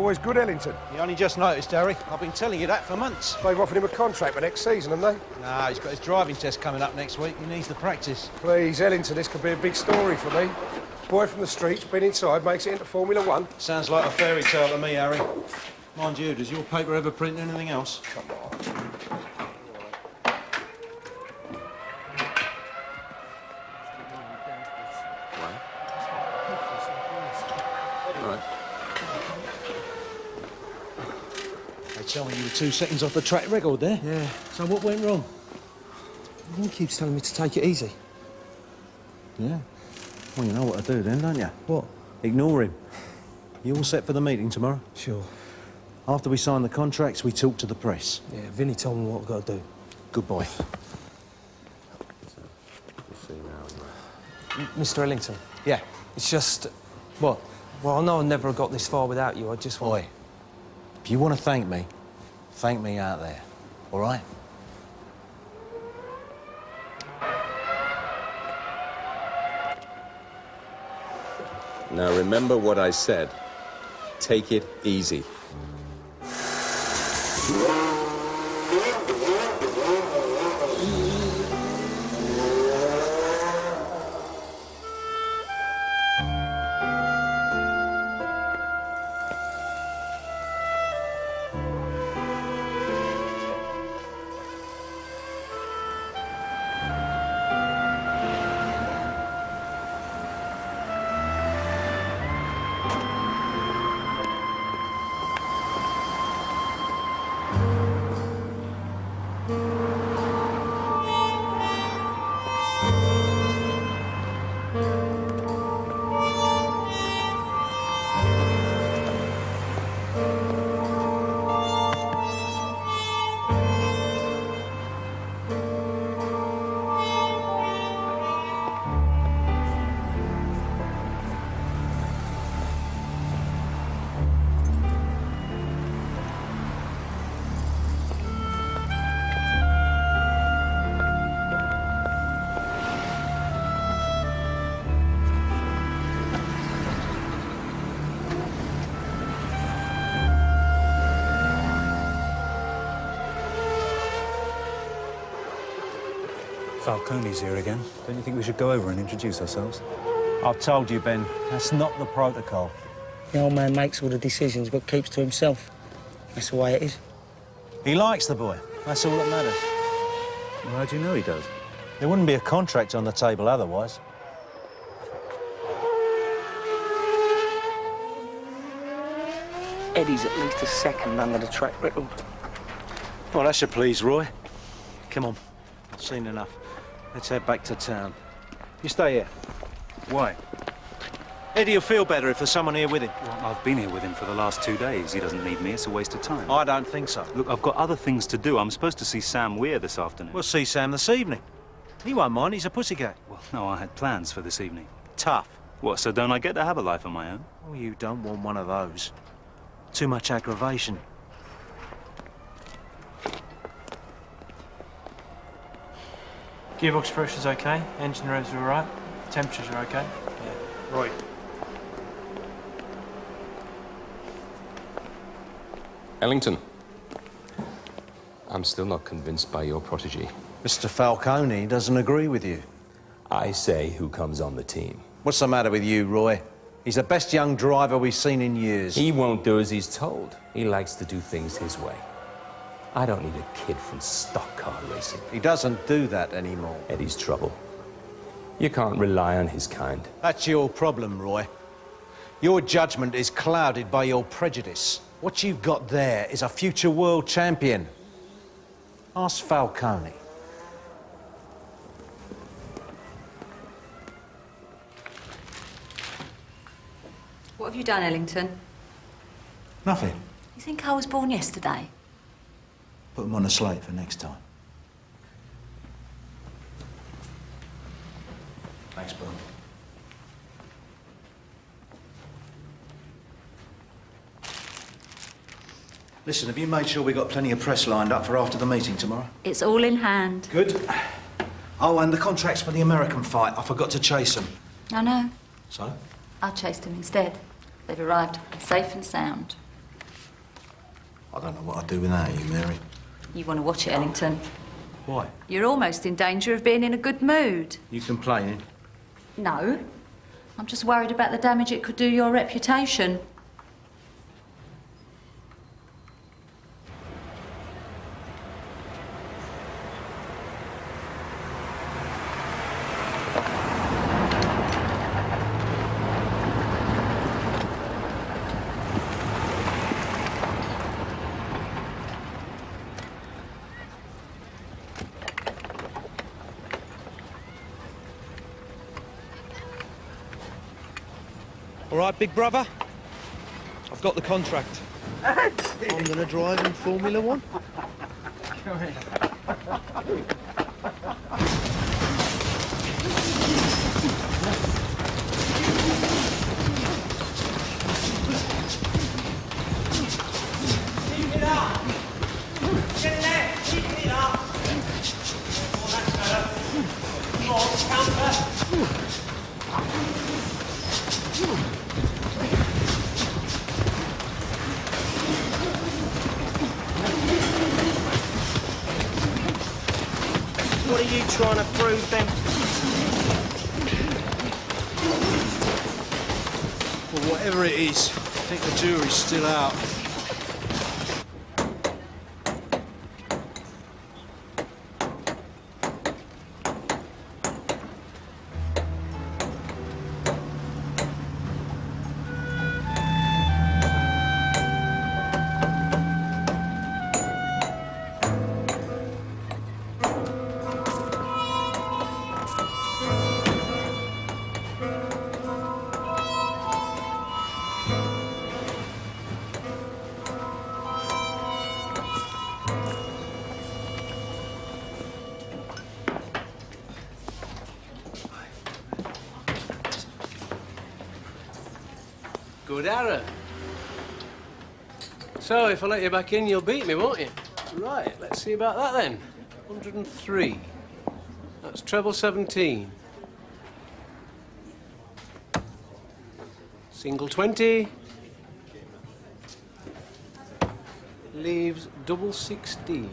boy's good, Ellington. You only just noticed, Harry. I've been telling you that for months. They've offered him a contract for next season, haven't they? Nah, he's got his driving test coming up next week. He needs the practice. Please, Ellington, this could be a big story for me. Boy from the streets, been inside, makes it into Formula One. Sounds like a fairy tale to me, Harry. Mind you, does your paper ever print anything else? Come on. They tell me you were 2 seconds off the track record there. Yeah. So what went wrong? He keeps telling me to take it easy. Yeah. Well, you know what to do then, don't you? What? Ignore him. You all set for the meeting tomorrow? Sure. After we sign the contracts, we talk to the press. Yeah, Vinny told me what I've got to do. Good boy. Mr. Ellington. Yeah. It's just... What? Well, I know I never got this far without you. I just want... Boy, if you want to thank me out there, all right? Now remember what I said. Take it easy. Falcone's here again. Don't you think we should go over and introduce ourselves? I've told you, Ben, that's not the protocol. The old man makes all the decisions but keeps to himself. That's the way it is. He likes the boy. That's all that matters. Well, how do you know he does? There wouldn't be a contract on the table otherwise. Eddie's at least a second under the track record. Well, that should please Roy. Come on. I've seen enough. Let's head back to town. You stay here. Why? Eddie will feel better if there's someone here with him. Well, I've been here with him for the last 2 days. He doesn't need me. It's a waste of time. I don't think so. Look, I've got other things to do. I'm supposed to see Sam Weir this afternoon. We'll see Sam this evening. He won't mind. He's a pussycat. Well, no, I had plans for this evening. Tough. What, so don't I get to have a life of my own? Oh, you don't want one of those. Too much aggravation. Gearbox pressure's okay, engine revs are alright, temperatures are okay. Yeah. Right. Ellington. I'm still not convinced by your protege. Mr. Falcone doesn't agree with you. I say who comes on the team. What's the matter with you, Roy? He's the best young driver we've seen in years. He won't do as he's told. He likes to do things his way. I don't need a kid from stock car racing. He doesn't do that anymore. Eddie's trouble. You can't rely on his kind. That's your problem, Roy. Your judgment is clouded by your prejudice. What you've got there is a future world champion. Ask Falcone. What have you done, Ellington? Nothing. You think I was born yesterday? Put him on the slate for next time. Thanks, Bill. Listen, have you made sure we got plenty of press lined up for after the meeting tomorrow? It's all in hand. Good. Oh, and the contracts for the American fight. I forgot to chase them. I know. So? I chased them instead. They've arrived safe and sound. I don't know what I'd do without you, Mary. You want to watch it, Ellington? Why? You're almost in danger of being in a good mood. You complaining? No. I'm just worried about the damage it could do your reputation. All right, big brother. I've got the contract. I'm going to drive in Formula One. Keep it up! Get left! Keep it up! Oh, that's better. Come on, counter! What are you trying to prove, then? Well, whatever it is, I think the jury's still out. Good arrow. So, if I let you back in, you'll beat me, won't you? Right, let's see about that then. 103. That's treble 17. Single 20. Leaves double 16.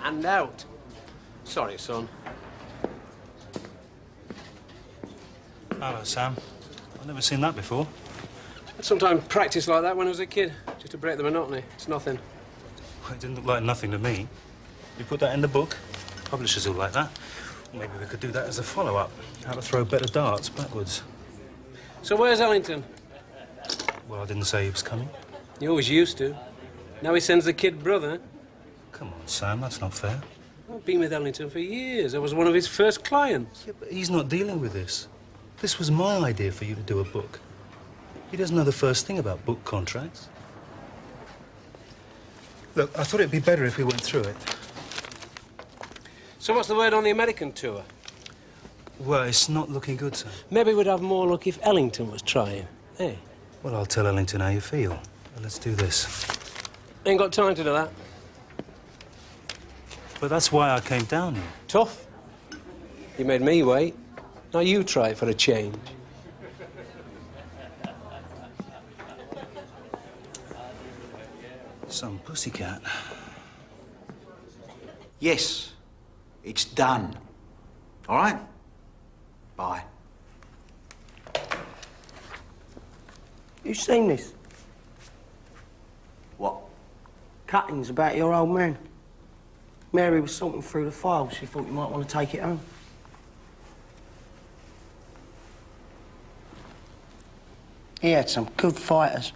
And out. Sorry, son. Hello, Sam. I've never seen that before. I'd sometimes practice like that when I was a kid, just to break the monotony. It's nothing. Well, it didn't look like nothing to me. You put that in the book? Publishers will like that. Maybe we could do that as a follow-up. How to throw better darts backwards. So where's Ellington? Well, I didn't say he was coming. He always used to. Now he sends the kid brother. Come on, Sam, that's not fair. I've been with Ellington for years. I was one of his first clients. Yeah, but he's not dealing with this. This was my idea for you to do a book. He doesn't know the first thing about book contracts. Look, I thought it'd be better if we went through it. So what's the word on the American tour? Well, it's not looking good, Sam. Maybe we'd have more luck if Ellington was trying. Hey? Well, I'll tell Ellington how you feel. But let's do this. Ain't got time to do that. But that's why I came down here. Tough. You made me wait. Now you try it for a change. Some pussycat. Yes, it's done. All right? Bye. You seen this? What? Cuttings about your old man. Mary was sorting through the files. She thought you might want to take it home. He had some good fighters.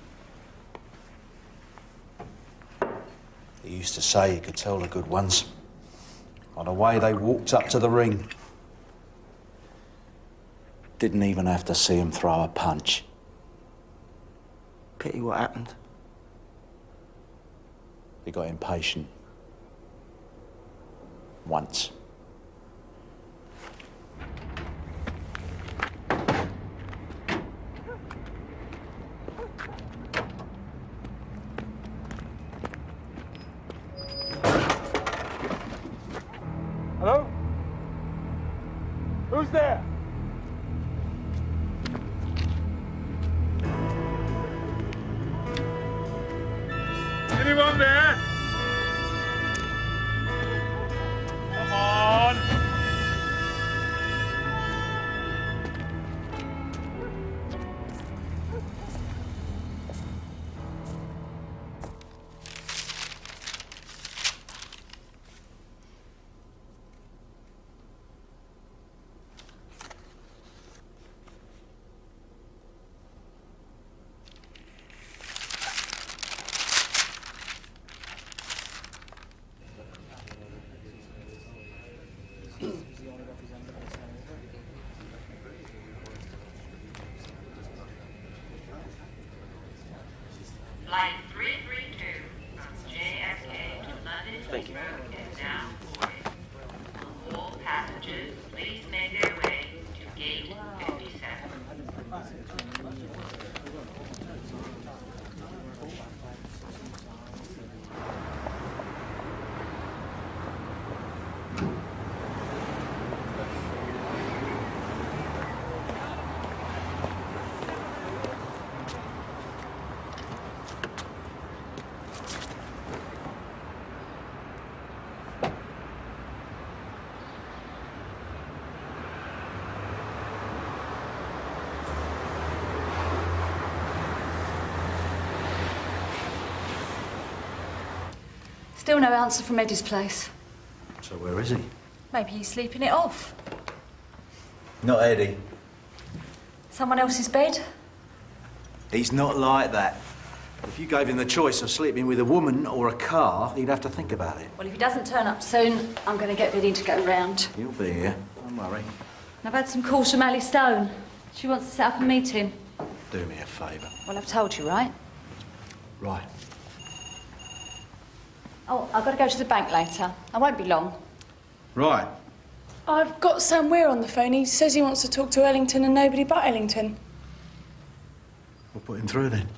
He used to say he could tell the good ones by the way they walked up to the ring. Didn't even have to see him throw a punch. Pity what happened. He got impatient. Once. Hello? Who's there? Flight 332 from JFK to London Heathrow is now boarded. All passengers, please make their way to gate 57. Still no answer from Eddie's place. So where is he? Maybe he's sleeping it off. Not Eddie. Someone else's bed? He's not like that. If you gave him the choice of sleeping with a woman or a car, he'd have to think about it. Well, if he doesn't turn up soon, I'm going to get Biddy to go round. He'll be here. Don't worry. I've had some calls from Ali Stone. She wants to set up a meeting. Do me a favour. Well, I've told you, right? Right. Oh, I've got to go to the bank later. I won't be long. Right. I've got Sam Weir on the phone. He says he wants to talk to Ellington and nobody but Ellington. We'll put him through then.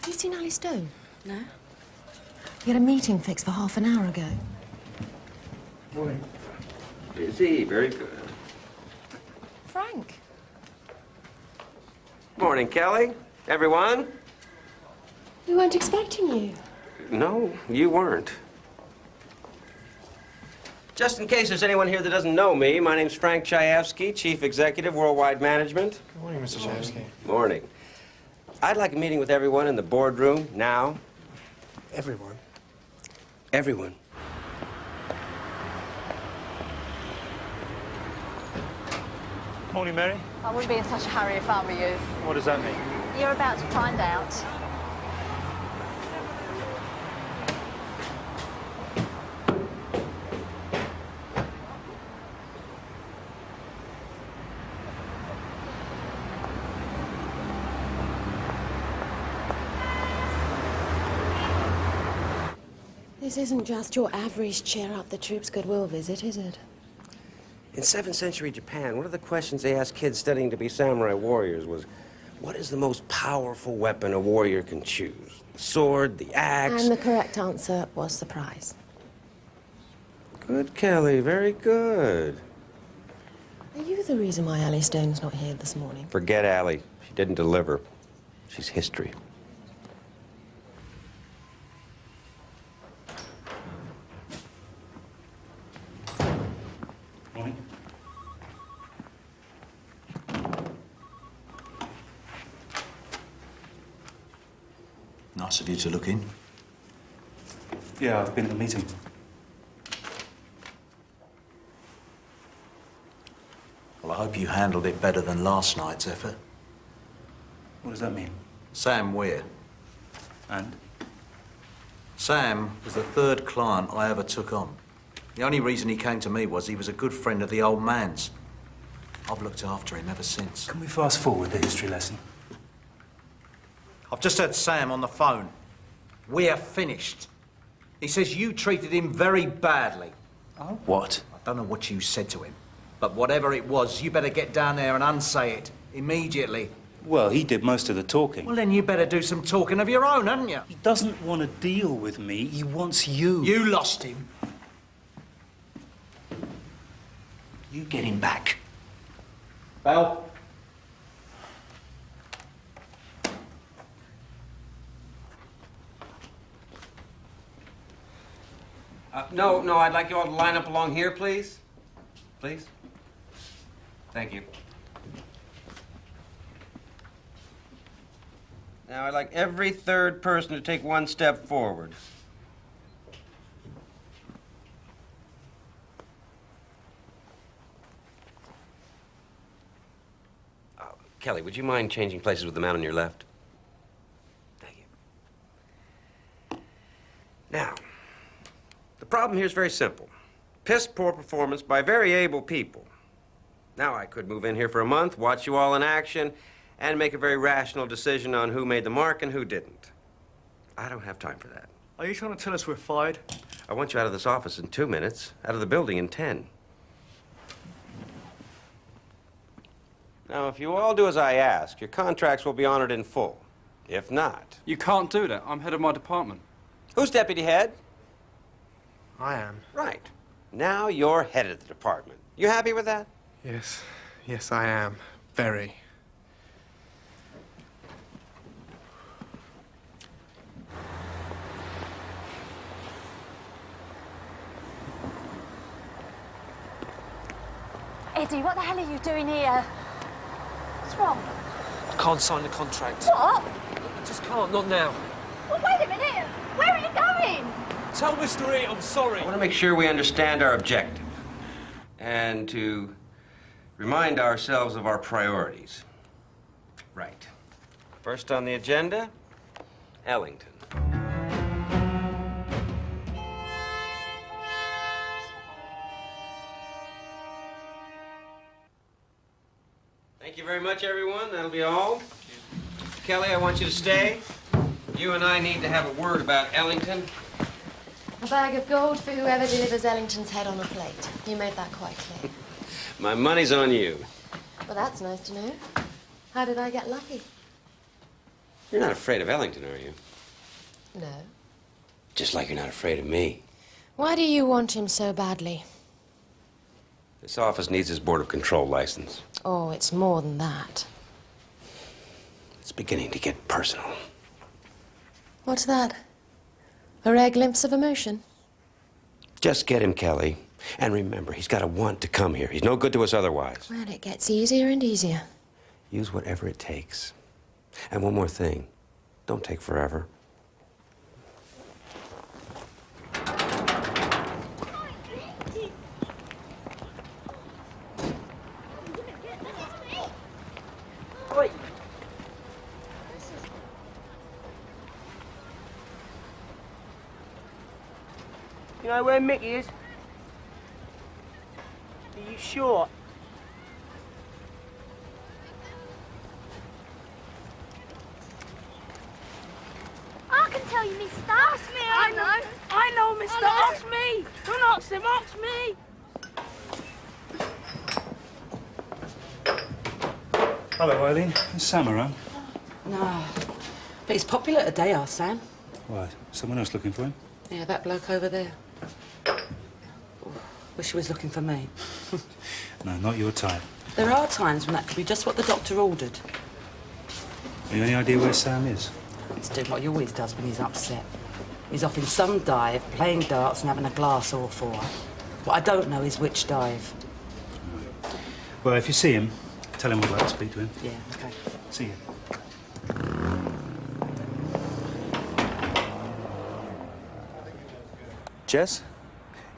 Have you seen Ali Stone? No. He had a meeting fixed for half an hour ago. Morning. Busy, very good. Frank. Morning, Kelly. Everyone? We weren't expecting you. No, you weren't. Just in case there's anyone here that doesn't know me, my name's Frank Chayefsky, Chief Executive, Worldwide Management. Good morning, Mr. Chayefsky. Morning. I'd like a meeting with everyone in the boardroom now. Everyone? Everyone. Morning, Mary. I wouldn't be in such a hurry if I were you. What does that mean? You're about to find out. This isn't just your average cheer up the troops' goodwill visit, is it? In 7th century Japan, one of the questions they asked kids studying to be samurai warriors was, what is the most powerful weapon a warrior can choose? The sword, the axe? And the correct answer was surprise. Good, Kelly, very good. Are you the reason why Ali Stone's not here this morning? Forget Allie. She didn't deliver. She's history. Morning. Nice of you to look in. Yeah, I've been at the meeting. Well, I hope you handled it better than last night's effort. What does that mean? Sam Weir. And? Sam was the third client I ever took on. The only reason he came to me was he was a good friend of the old man's. I've looked after him ever since. Can we fast forward the history lesson? I've just had Sam on the phone. We're finished. He says you treated him very badly. Oh? What? I don't know what you said to him, but whatever it was, you better get down there and unsay it immediately. Well, he did most of the talking. Well, then you better do some talking of your own, hadn't you? He doesn't want to deal with me. He wants you. You lost him. You get him back. Bell? No, I'd like you all to line up along here, please. Please. Thank you. Now, I'd like every third person to take one step forward. Kelly, would you mind changing places with the man on your left? Thank you. Now, the problem here is very simple. Piss poor performance by very able people. Now I could move in here for a month, watch you all in action, and make a very rational decision on who made the mark and who didn't. I don't have time for that. Are you trying to tell us we're fired? I want you out of this office in 2 minutes, out of the building in 10. Now, if you all do as I ask, your contracts will be honored in full. If not... You can't do that. I'm head of my department. Who's deputy head? I am. Right. Now you're head of the department. You happy with that? Yes. Yes, I am. Very. Eddie, what the hell are you doing here? What's wrong? I can't sign the contract. What? I just can't, not now. Well, wait a minute. Where are you going? Tell Mr. E I'm sorry. I want to make sure we understand our objective and to remind ourselves of our priorities. Right. First on the agenda, Ellington. Thank you very much, everyone. That'll be all. Kelly, I want you to stay. You and I need to have a word about Ellington. A bag of gold for whoever delivers Ellington's head on a plate. You made that quite clear. My money's on you. Well, that's nice to know. How did I get lucky? You're not afraid of Ellington, are you? No. Just like you're not afraid of me. Why do you want him so badly? This office needs his Board of Control license. Oh, it's more than that. It's beginning to get personal. What's that? A rare glimpse of emotion? Just get him, Kelly. And remember, he's got to want to come here. He's no good to us otherwise. Well, it gets easier and easier. Use whatever it takes. And one more thing. Don't take forever. You know where Mickey is? Are you sure? I can tell you, mister. Ask me, I know, mister. Ask me. Don't ask him, ask me. Hello, Eileen. Is Sam around? No. But he's popular today, our Sam. Why? Someone else looking for him? Yeah, that bloke over there. Wish he was looking for me. No, not your type. There are times when that could be just what the doctor ordered. Have you any idea where Sam is? He's doing what he always does when he's upset. He's off in some dive, playing darts and having a glass or four. What I don't know is which dive. Right. Well, if you see him, tell him I'd like to speak to him. Yeah, OK. See you. Jess?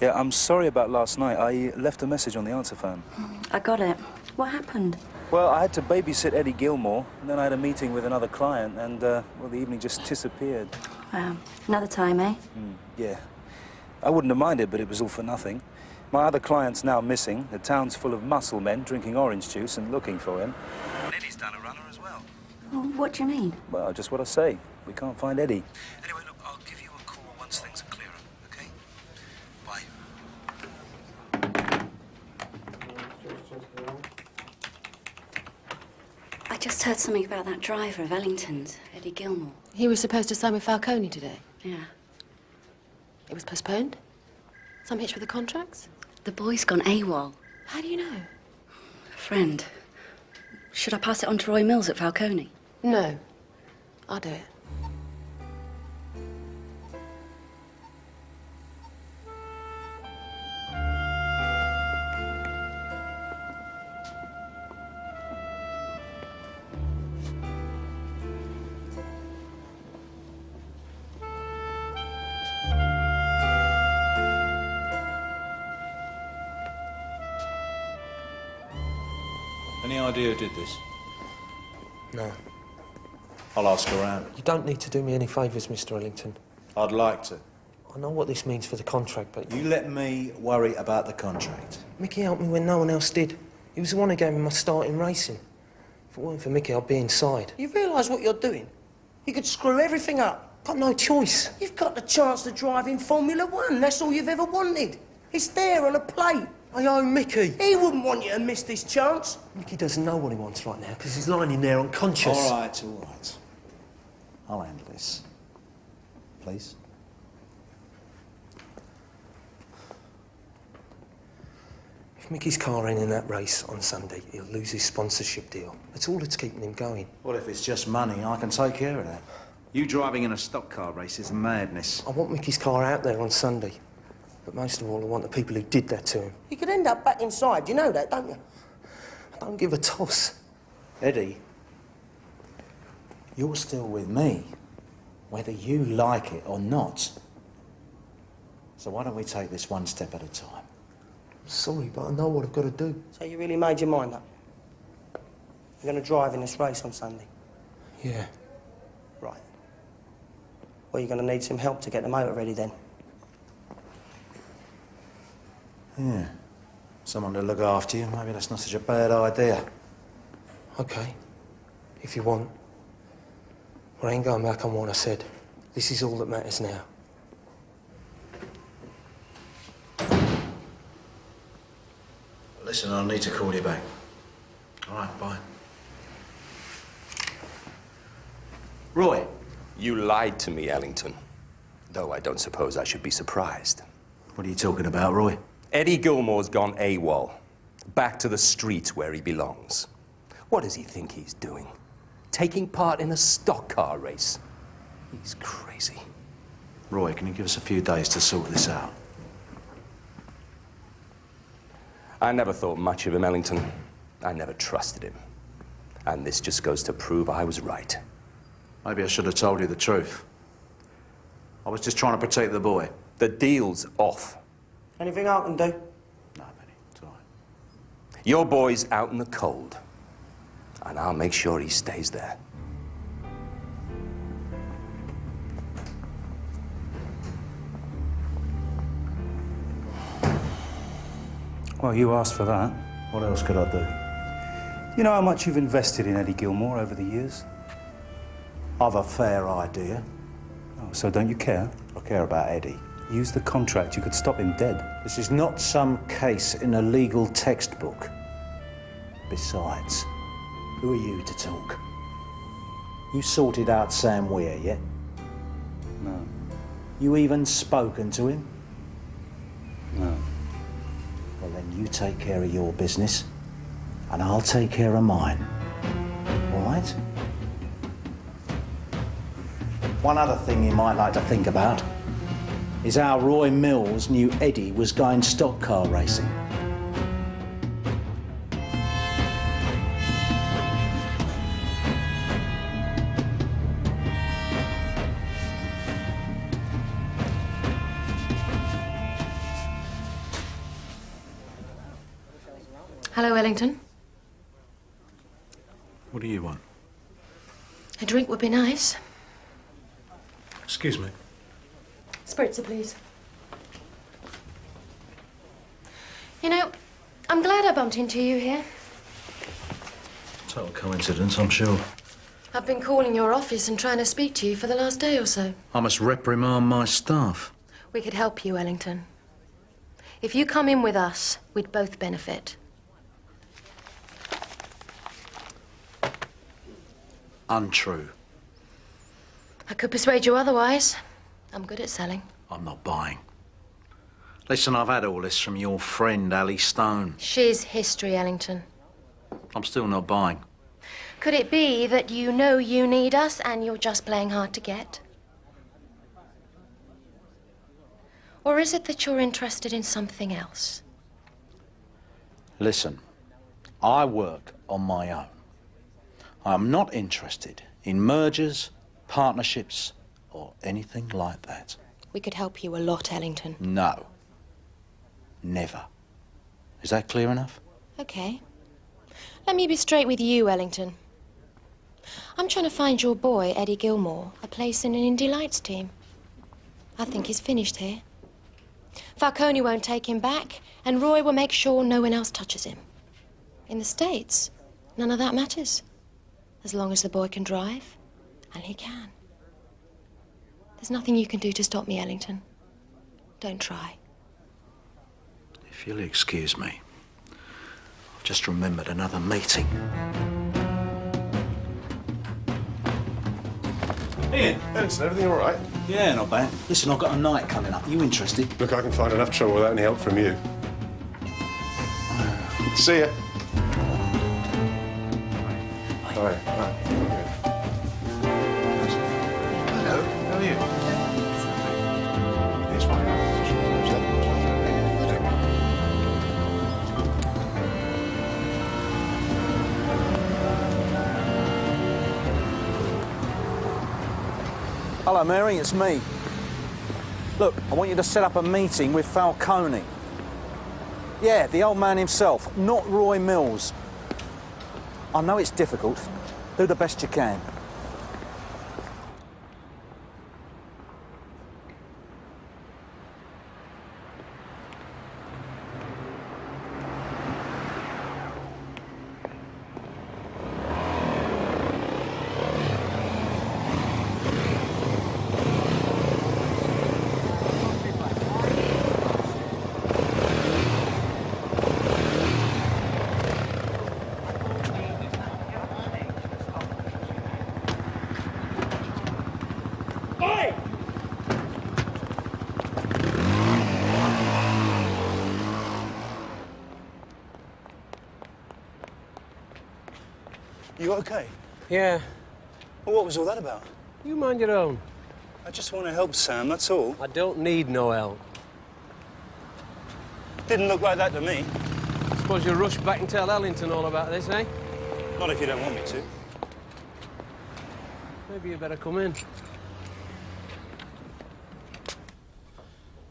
Yeah, I'm sorry about last night. I left a message on the answer phone. I got it. What happened? Well, I had to babysit Eddie Gilmore, and then I had a meeting with another client, and, well, the evening just disappeared. Wow. Another time, eh? Yeah. I wouldn't have minded, but it was all for nothing. My other client's now missing. The town's full of muscle men drinking orange juice and looking for him. And Eddie's done a runner as well. Well, what do you mean? Well, just what I say. We can't find Eddie. Anyway, look, I'll give you a call once things are clearer, okay? Bye. I just heard something about that driver of Ellington's, Eddie Gilmore. He was supposed to sign with Falcone today. Yeah. It was postponed? Some hitch with the contracts? The boy's gone AWOL. How do you know? A friend. Should I pass it on to Roy Mills at Falcone? No. I'll do it. Any idea who did this? No. I'll ask around. You don't need to do me any favours, Mr. Ellington. I'd like to. I know what this means for the contract, but... You let me worry about the contract. Mickey helped me when no one else did. He was the one who gave me my start in racing. If it weren't for Mickey, I'd be inside. You realise what you're doing? You could screw everything up. Got no choice. You've got the chance to drive in Formula One. That's all you've ever wanted. It's there on a plate. I owe Mickey. He wouldn't want you to miss this chance. Mickey doesn't know what he wants right now because he's lying in there unconscious. All right, all right. I'll handle this. Please. If Mickey's car ain't in that race on Sunday, he'll lose his sponsorship deal. That's all that's keeping him going. Well, if it's just money, I can take care of that. You driving in a stock car race is madness. I want Mickey's car out there on Sunday. But most of all, I want the people who did that to him. You could end up back inside. You know that, don't you? I don't give a toss. Eddie, you're still with me, whether you like it or not. So why don't we take this one step at a time? I'm sorry, but I know what I've got to do. So you really made your mind up? You're going to drive in this race on Sunday? Yeah. Right. Well, you're going to need some help to get the motor ready then. Yeah. Someone to look after you. Maybe that's not such a bad idea. OK. If you want. But I ain't going back on what I said. This is all that matters now. Listen, I'll need to call you back. All right, bye. Roy. You lied to me, Ellington. Though I don't suppose I should be surprised. What are you talking about, Roy? Eddie Gilmore's gone AWOL. Back to the streets where he belongs. What does he think he's doing? Taking part in a stock car race? He's crazy. Roy, can you give us a few days to sort this out? I never thought much of him, Ellington. I never trusted him. And this just goes to prove I was right. Maybe I should have told you the truth. I was just trying to protect the boy. The deal's off. Anything I can do? No, Benny, it's all right. Your boy's out in the cold. And I'll make sure he stays there. Well, you asked for that. What else could I do? You know how much you've invested in Eddie Gilmore over the years? I've a fair idea. Oh, so don't you care? I care about Eddie. Use the contract. You could stop him dead. This is not some case in a legal textbook. Besides, who are you to talk? You sorted out Sam Weir yet? No. You even spoken to him? No. Well, then you take care of your business, and I'll take care of mine. All right? One other thing you might like to think about is how Roy Mills knew Eddie was going stock car racing. Hello, Ellington. What do you want? A drink would be nice. Excuse me. Spritzer, please. You know, I'm glad I bumped into you here. Total coincidence, I'm sure. I've been calling your office and trying to speak to you for the last day or so. I must reprimand my staff. We could help you, Ellington. If you come in with us, we'd both benefit. Untrue. I could persuade you otherwise. I'm good at selling. I'm not buying. Listen, I've had all this from your friend, Ali Stone. She's history, Ellington. I'm still not buying. Could it be that you know you need us and you're just playing hard to get? Or is it that you're interested in something else? Listen, I work on my own. I'm not interested in mergers, partnerships, or anything like that. We could help you a lot, Ellington. No. Never. Is that clear enough? Okay. Let me be straight with you, Ellington. I'm trying to find your boy, Eddie Gilmore, a place in an Indy Lights team. I think he's finished here. Falcone won't take him back, and Roy will make sure no one else touches him. In the States, none of that matters. As long as the boy can drive, and he can. There's nothing you can do to stop me, Ellington. Don't try. If you'll excuse me, I've just remembered another meeting. Ian, Ellington, everything all right? Yeah, not bad. Listen, I've got a night coming up. You interested? Look, I can find enough trouble without any help from you. See ya. All right. Hello, how are you? It's fine. Hello, Mary, it's me. Look, I want you to set up a meeting with Falcone. Yeah, the old man himself, not Roy Mills. I know it's difficult. Do the best you can. You okay? Yeah. Well, what was all that about? You mind your own. I just want to help Sam, that's all. I don't need no help. Didn't look like that to me. Suppose you'll rush back and tell Ellington all about this, eh? Not if you don't want me to. Maybe you better come in.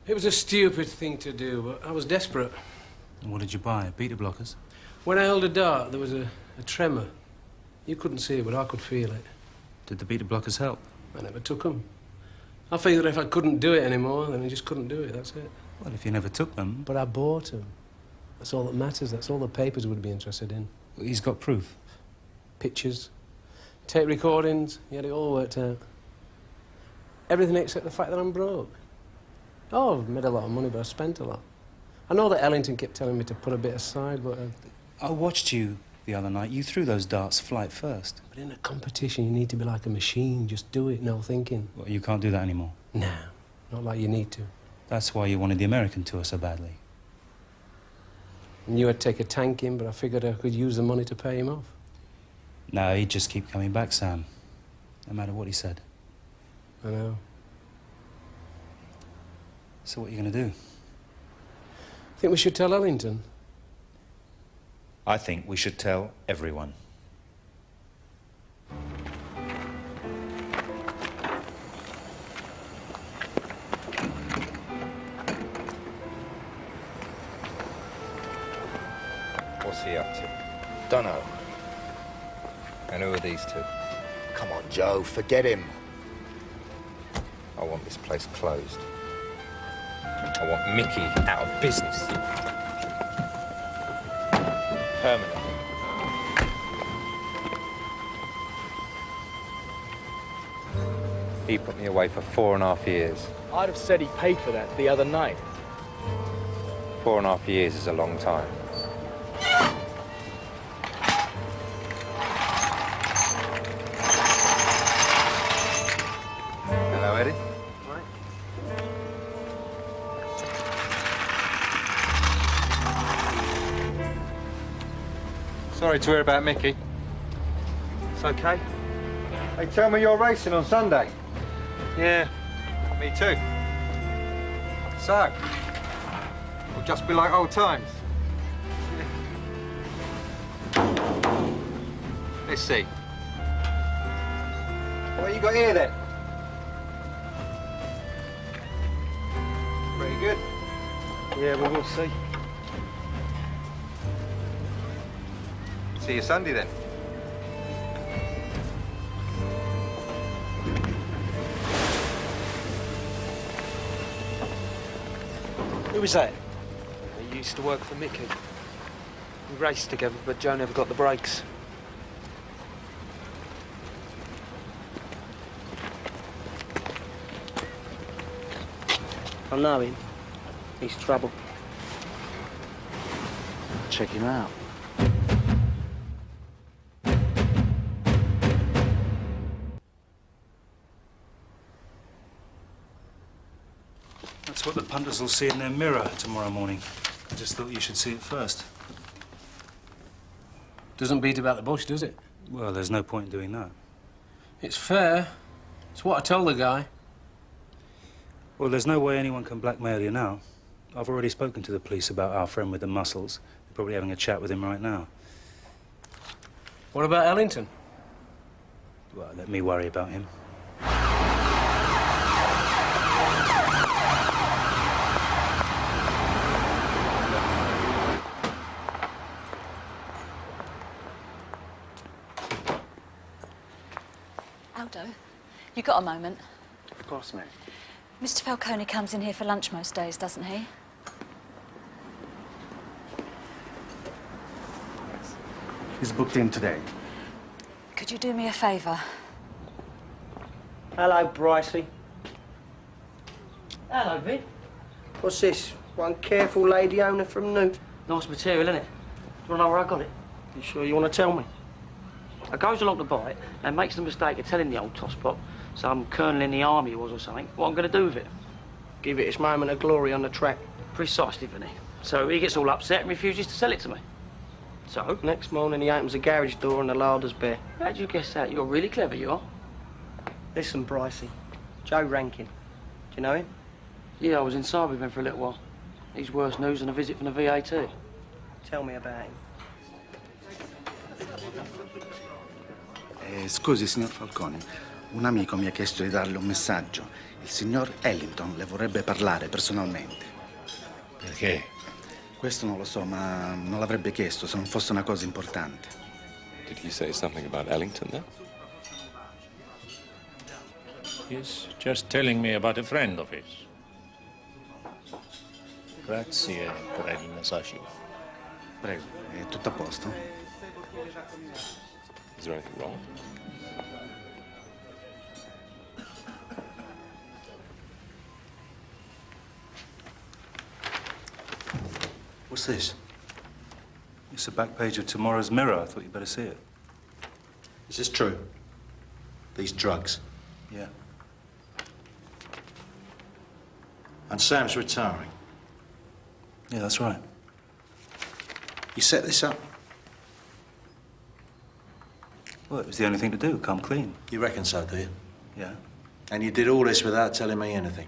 It was a stupid thing to do, but I was desperate. What did you buy? Beta blockers? When I held a dart, there was a tremor. You couldn't see it, but I could feel it. Did the beta blockers help? I never took them. I figured if I couldn't do it anymore, then I just couldn't do it, that's it. Well, if you never took them... But I bought them. That's all that matters. That's all the papers would be interested in. He's got proof. Pictures, tape recordings, he had it all worked out. Everything except the fact that I'm broke. Oh, I've made a lot of money, but I spent a lot. I know that Ellington kept telling me to put a bit aside, but... I watched you the other night. You threw those darts flight first. But in a competition, you need to be like a machine. Just do it, no thinking. Well, you can't do that anymore. No, not like you need to. That's why you wanted the American tour so badly. I knew I'd take a tank in, but I figured I could use the money to pay him off. No, he'd just keep coming back, Sam. No matter what he said. I know. So what are you going to do? Think we should tell Ellington? I think we should tell everyone. What's he up to? Dunno. And who are these two? Come on, Joe, forget him. I want this place closed. I want Mickey out of business. Permanently. He put me away for 4.5 years. I'd have said he paid for that the other night. 4.5 years is a long time. Hello, Eddie. Sorry to hear about Mickey. It's okay. They tell me you're racing on Sunday. Yeah. Me too. So, it'll just be like old times. Let's see. What you got here then? Pretty good. Yeah, well, we'll see. See you Sunday then. Who was that? He used to work for Mickey. We raced together, but Joe never got the brakes. I know him. He's trouble. Check him out. That's what the punters will see in their mirror tomorrow morning. I just thought you should see it first. Doesn't beat about the bush, does it? Well, there's no point in doing that. It's fair. It's what I told the guy. Well, there's no way anyone can blackmail you now. I've already spoken to the police about our friend with the muscles. They're probably having a chat with him right now. What about Ellington? Well, let me worry about him. Aldo, you got a moment? Of course, Mary. Mr. Falcone comes in here for lunch most days, doesn't he? He's booked in today. Could you do me a favour? Hello, Brycey. Hello, Vin. What's this? One careful lady owner from New. Nice material, isn't it? Do you want to know where I got it? You sure you want to tell me? I goes along to buy it and makes the mistake of telling the old tosspot, some colonel in the army he was or something, what I'm going to do with it. Give it its moment of glory on the track. Precisely, Vinny. So he gets all upset and refuses to sell it to me. So? Next morning he opens the garage door and the larder's bare. How'd you guess that? You're really clever, you are. Listen, Brycey. Joe Rankin. Do you know him? Yeah, I was inside with him for a little while. He's worse news than a visit from the VAT. Tell me about him. Scusi, signor Falcone. Un amico mi ha chiesto di darle un messaggio. Il signor Ellington le vorrebbe parlare personalmente. Perché? Questo non lo so, ma non l'avrebbe chiesto se non fosse una cosa importante. Did he say something about Ellington then? He's just telling me about a friend of his. Grazie per il messaggio. Prego, è tutto a posto? Is there anything wrong? What's this? It's the back page of tomorrow's Mirror. I thought you'd better see it. Is this true? These drugs? Yeah. And Sam's retiring? Yeah, that's right. You set this up? Well, it was the only thing to do, come clean. You reckon so, do you? Yeah. And you did all this without telling me anything?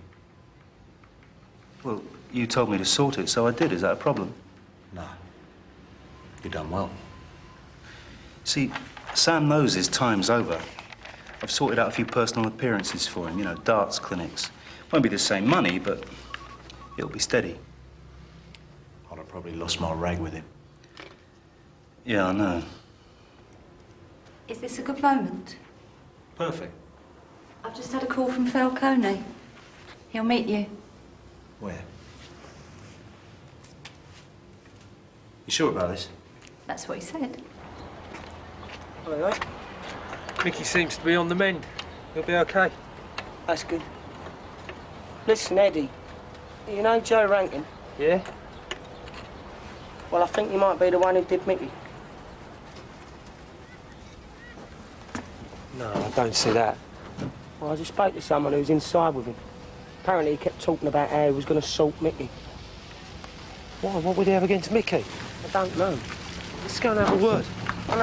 Well, you told me to sort it, so I did. Is that a problem? No. You've done well. See, Sam knows his time's over. I've sorted out a few personal appearances for him, you know, darts clinics. Won't be the same money, but it'll be steady. I'd have probably lost my rag with him. Yeah, I know. Is this a good moment? Perfect. I've just had a call from Falcone. He'll meet you. Where? You sure about this? That's what he said. Hello, mate. Mickey seems to be on the mend. He'll be okay. That's good. Listen, Eddie. You know Joe Rankin? Yeah? Well, I think he might be the one who did Mickey. No, I don't see that. Well, I just spoke to someone who was inside with him. Apparently he kept talking about how he was going to salt Mickey. Why? What would he have against Mickey? I don't know. Let's go and have a word. No.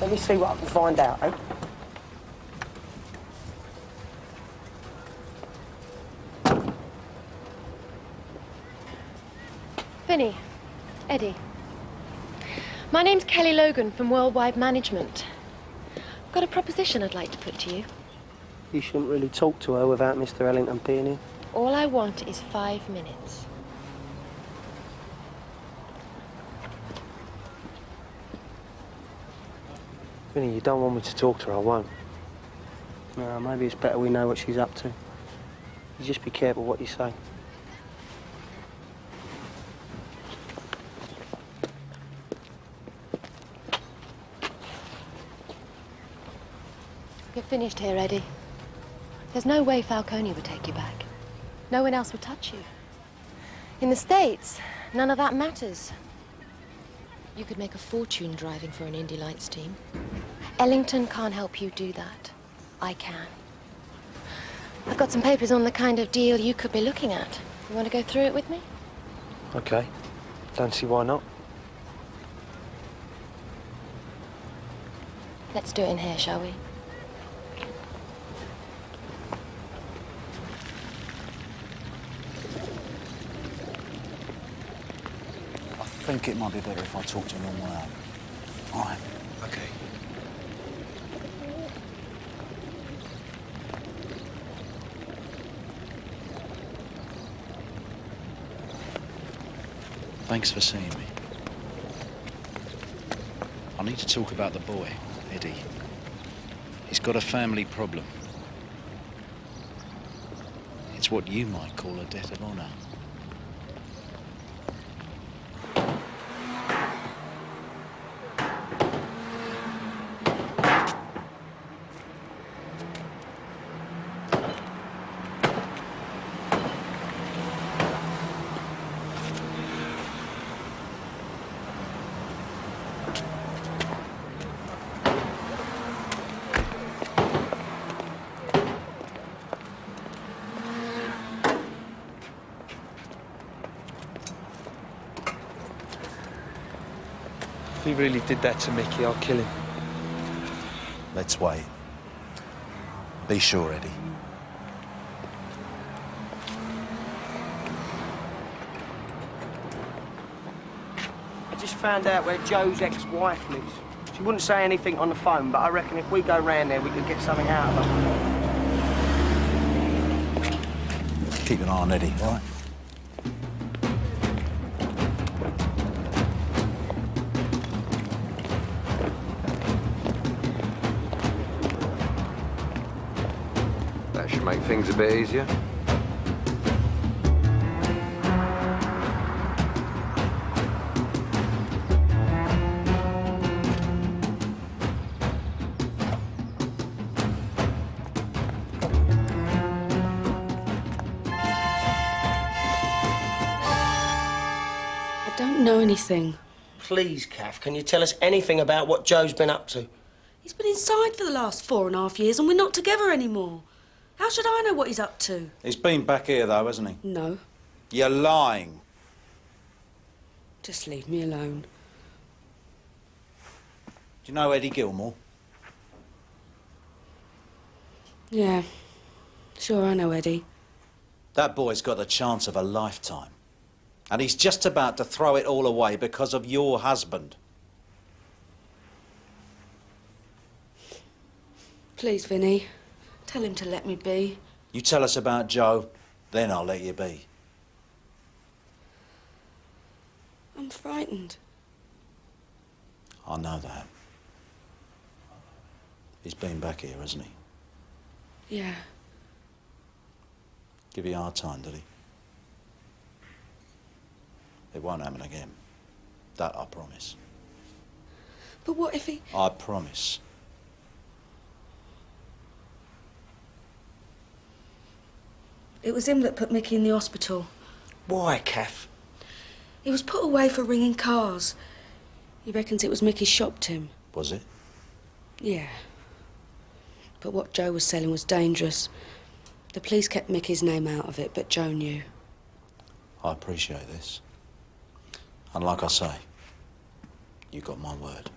Let me see what I can find out, eh? Vinny, Eddie. My name's Kelly Logan from Worldwide Management. I've got a proposition I'd like to put to you. You shouldn't really talk to her without Mr. Ellington being here. All I want is 5 minutes. Vinny, you don't want me to talk to her, I won't. No, maybe it's better we know what she's up to. You just be careful what you say. finished here, Eddie. There's no way Falcone would take you back. No one else would touch you. In the States, none of that matters. You could make a fortune driving for an Indy Lights team. Ellington can't help you do that. I can. I've got some papers on the kind of deal you could be looking at. You want to go through it with me? Okay. Don't see why not. Let's do it in here, shall we? I think it might be better if I talk to him on my own. All right. Okay. Thanks for seeing me. I need to talk about the boy, Eddie. He's got a family problem. It's what you might call a debt of honor. If he really did that to Mickey, I'll kill him. Let's wait. Be sure, Eddie. I just found out where Joe's ex-wife lives. She wouldn't say anything on the phone, but I reckon if we go round there, we could get something out of her. Keep an eye on Eddie, all right? That should make things a bit easier. I don't know anything. Please, Kath, can you tell us anything about what Joe's been up to? He's been inside for the last 4.5 years and we're not together anymore. How should I know what he's up to? He's been back here, though, hasn't he? No. You're lying. Just leave me alone. Do you know Eddie Gilmore? Yeah. Sure, I know Eddie. That boy's got the chance of a lifetime. And he's just about to throw it all away because of your husband. Please, Vinny. Tell him to let me be. You tell us about Joe, then I'll let you be. I'm frightened. I know that. He's been back here, hasn't he? Yeah. Give you a hard time, did he? It won't happen again. That I promise. But what if he... I promise. It was him that put Mickey in the hospital. Why, Kath? He was put away for ringing cars. He reckons it was Mickey shopped him. Was it? Yeah. But what Joe was selling was dangerous. The police kept Mickey's name out of it, but Joe knew. I appreciate this. And like I say, you got my word.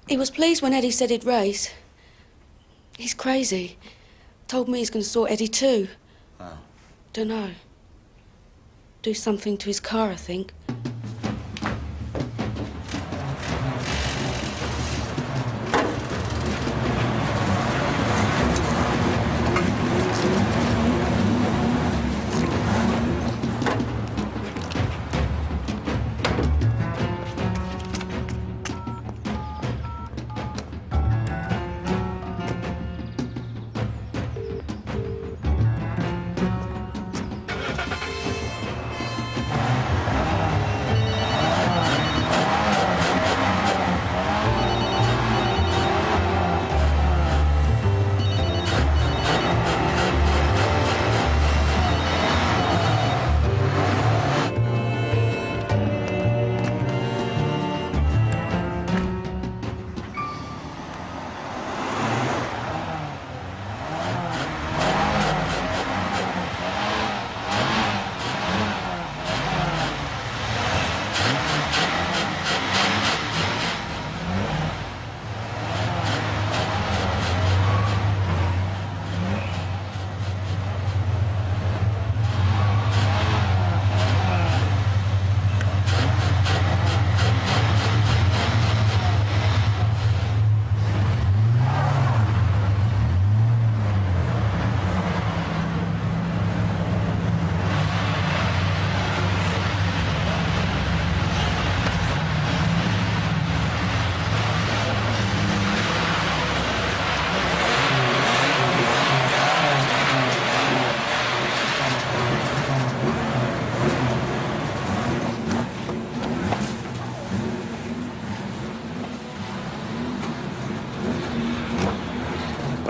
He was pleased when Eddie said he'd race. He's crazy. Told me he's going to sort Eddie too. Oh. Dunno. Do something to his car, I think.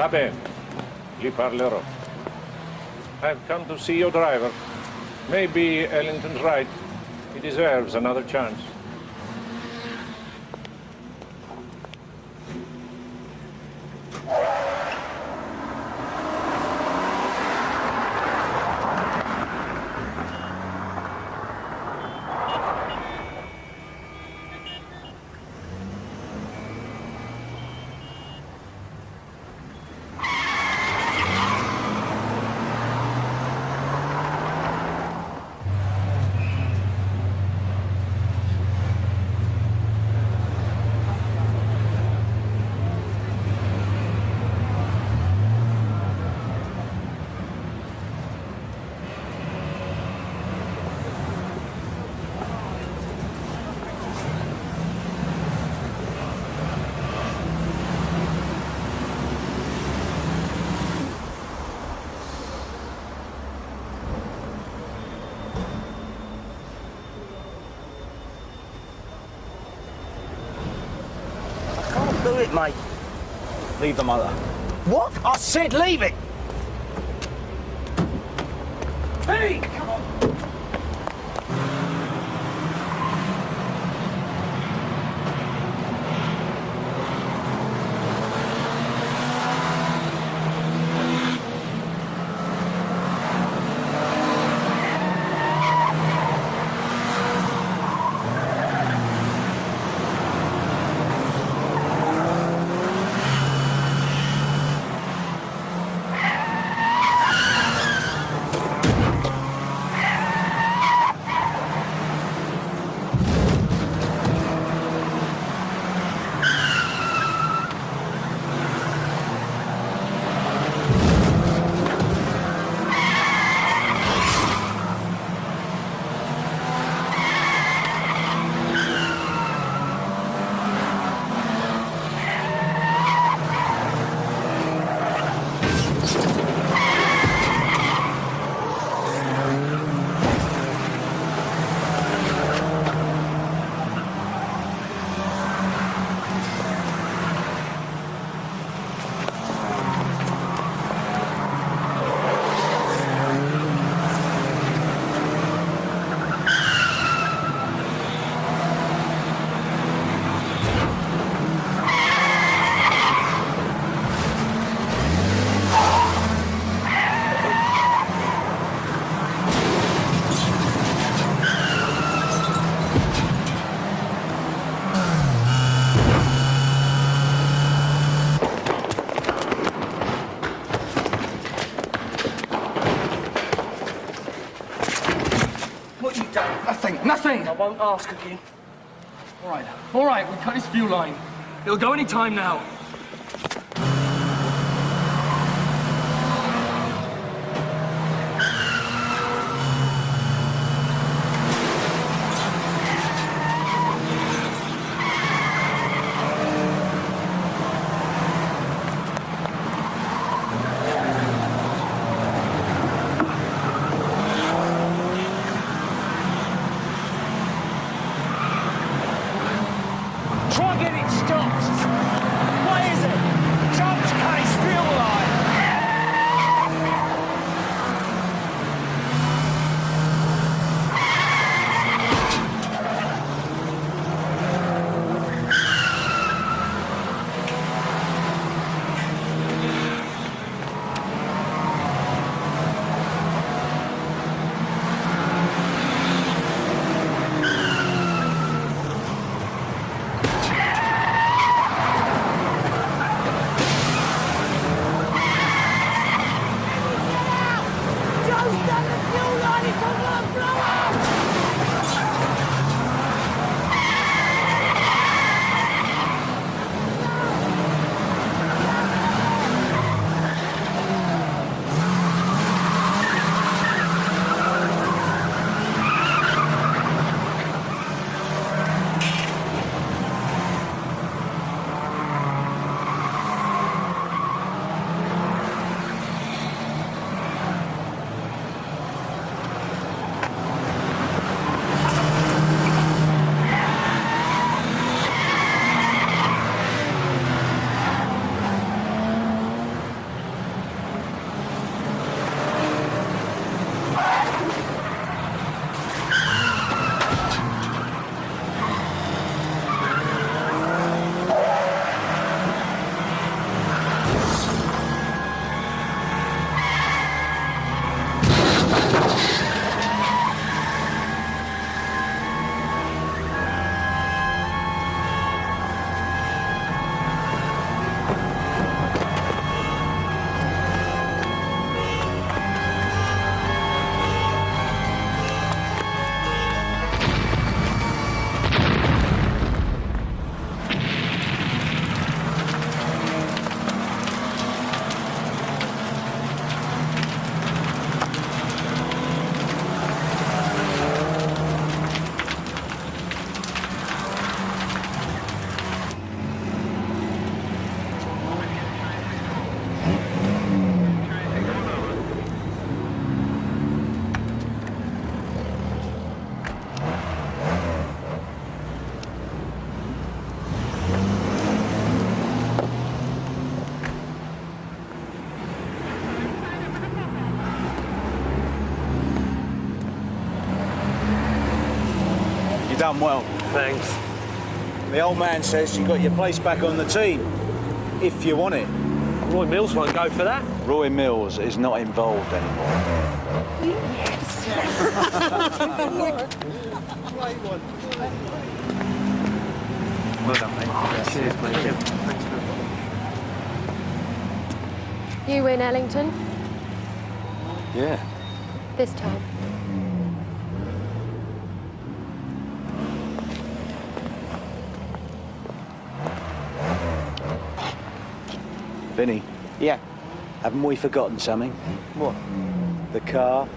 Vabbè, gli parlerò. I've come to see your driver. Maybe Ellington's right. He deserves another chance. Do it, mate. Leave the motor. What? I said leave it. Hey, come on. Nothing. I won't ask again. All right, we cut his fuel line. It'll go any time now. Try and get it stopped. What is it? Trump's case fuel line. You've done well. Thanks. The old man says you got your place back on the team, if you want it. Roy Mills won't go for that. Roy Mills is not involved anymore. Well done, mate. Cheers, mate. Thanks for You win, Ellington. Yeah. This time. Vinny. Yeah. Haven't we forgotten something? What? The car.